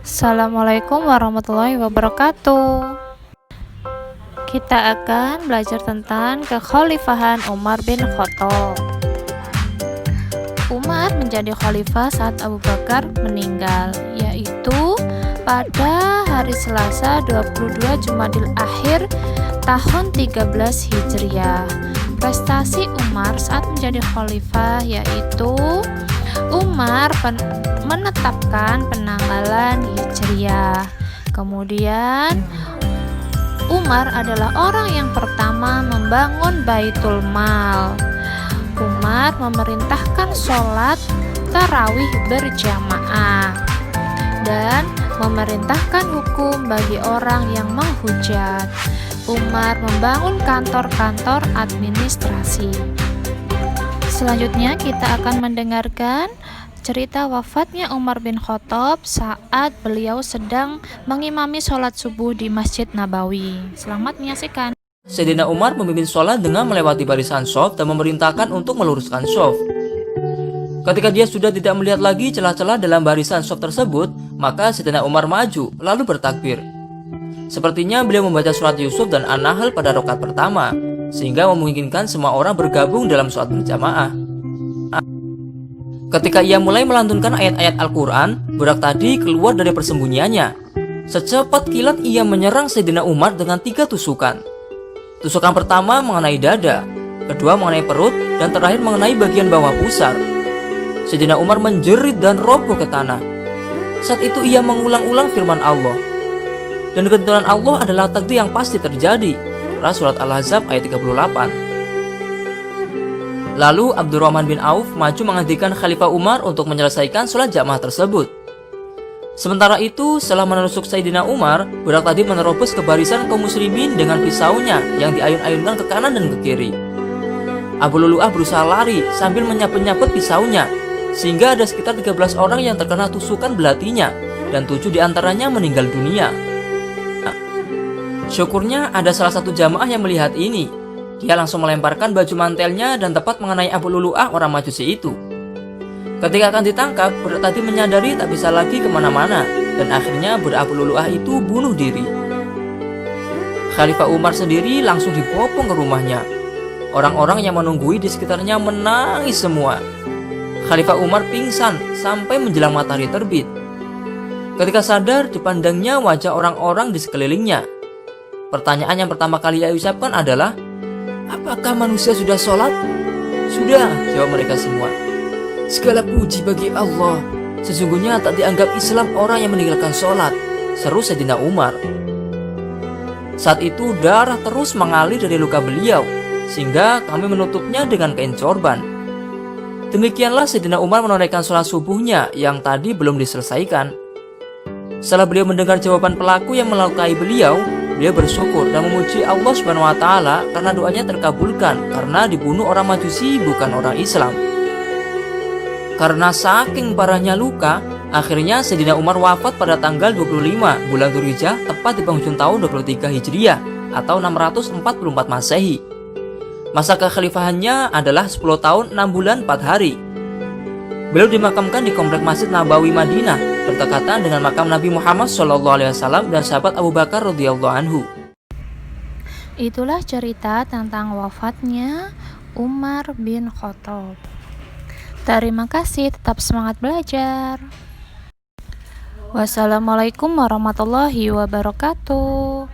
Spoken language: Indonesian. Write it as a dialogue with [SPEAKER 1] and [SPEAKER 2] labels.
[SPEAKER 1] Assalamualaikum warahmatullahi wabarakatuh. Kita akan belajar tentang kekhalifahan Umar bin Khattab. Umar menjadi khalifah saat Abu Bakar meninggal, yaitu pada hari Selasa 22 Jumadil Akhir tahun 13 Hijriah. Prestasi Umar saat menjadi khalifah yaitu Umar menetapkan penanggalan Hijriah. Kemudian Umar adalah orang yang pertama membangun Baitul Mal. Umar memerintahkan sholat tarawih berjamaah dan memerintahkan hukum bagi orang yang menghujat. Umar membangun kantor-kantor administrasi. Selanjutnya kita akan mendengarkan cerita wafatnya Umar bin Khattab saat beliau sedang mengimami sholat subuh di Masjid Nabawi. Selamat menyaksikan.
[SPEAKER 2] Sayyidina Umar memimpin sholat dengan melewati barisan shaf dan memerintahkan untuk meluruskan shaf. Ketika dia sudah tidak melihat lagi celah-celah dalam barisan shaf tersebut, maka Sayyidina Umar maju lalu bertakbir. Sepertinya beliau membaca surat Yusuf dan An-Nahl pada rakaat pertama, sehingga memungkinkan semua orang bergabung dalam sholat berjamaah. Ketika ia mulai melantunkan ayat-ayat Al-Quran, budak tadi keluar dari persembunyiannya. Secepat kilat ia menyerang Sayyidina Umar dengan 3 tusukan. Tusukan pertama mengenai dada, kedua mengenai perut, dan terakhir mengenai bagian bawah pusar. Sayyidina Umar menjerit dan roboh ke tanah. Saat itu ia mengulang-ulang firman Allah. Dan ketentuan Allah adalah takdir yang pasti terjadi. Surat Al-Ahzab ayat 38. Lalu Abdurrahman bin Auf maju menggantikan Khalifah Umar untuk menyelesaikan sholat jamaah tersebut. Sementara itu, setelah menusuk Sayyidina Umar, budak tadi menerobos ke barisan kaum muslimin dengan pisaunya yang diayun-ayunkan ke kanan dan ke kiri. Abu Lulu'ah berusaha lari sambil menyabet-nyabet pisaunya, sehingga ada sekitar 13 orang yang terkena tusukan belatinya, dan 7 diantaranya meninggal dunia. Syukurnya ada salah satu jamaah yang melihat ini. Dia langsung melemparkan baju mantelnya dan tepat mengenai Abu Lulu'ah orang Majusi itu. Ketika akan ditangkap, budak tadi menyadari tak bisa lagi kemana-mana, dan akhirnya budak Abu Lulu'ah itu bunuh diri. Khalifah Umar sendiri langsung dibopong ke rumahnya. Orang-orang yang menunggui di sekitarnya menangis semua. Khalifah Umar pingsan sampai menjelang matahari terbit. Ketika sadar, dipandangnya wajah orang-orang di sekelilingnya. Pertanyaan yang pertama kali ia ucapkan adalah, "Apakah manusia sudah sholat?" "Sudah," jawab mereka semua. "Segala puji bagi Allah. Sesungguhnya tak dianggap Islam orang yang meninggalkan sholat," seru Sayyidina Umar. Saat itu darah terus mengalir dari luka beliau, sehingga kami menutupnya dengan kain sorban. Demikianlah Sayyidina Umar menunaikan sholat subuhnya yang tadi belum diselesaikan. Setelah beliau mendengar jawaban pelaku yang melukai beliau bersyukur dan memuji Allah Subhanahu wa Ta'ala karena doanya terkabulkan karena dibunuh orang Majusi bukan orang Islam. Karena saking parahnya luka, akhirnya Sayyidina Umar wafat pada tanggal 25 bulan Dzulhijjah tepat di penghujung tahun 23 Hijriah atau 644 Masehi. Masa kekhalifahannya adalah 10 tahun 6 bulan 4 hari. Beliau dimakamkan di komplek Masjid Nabawi Madinah berdekatan dengan makam Nabi Muhammad SAW dan sahabat Abu Bakar radhiyallahu anhu.
[SPEAKER 1] Itulah cerita tentang wafatnya Umar bin Khattab. Terima kasih, tetap semangat belajar. Wassalamualaikum warahmatullahi wabarakatuh.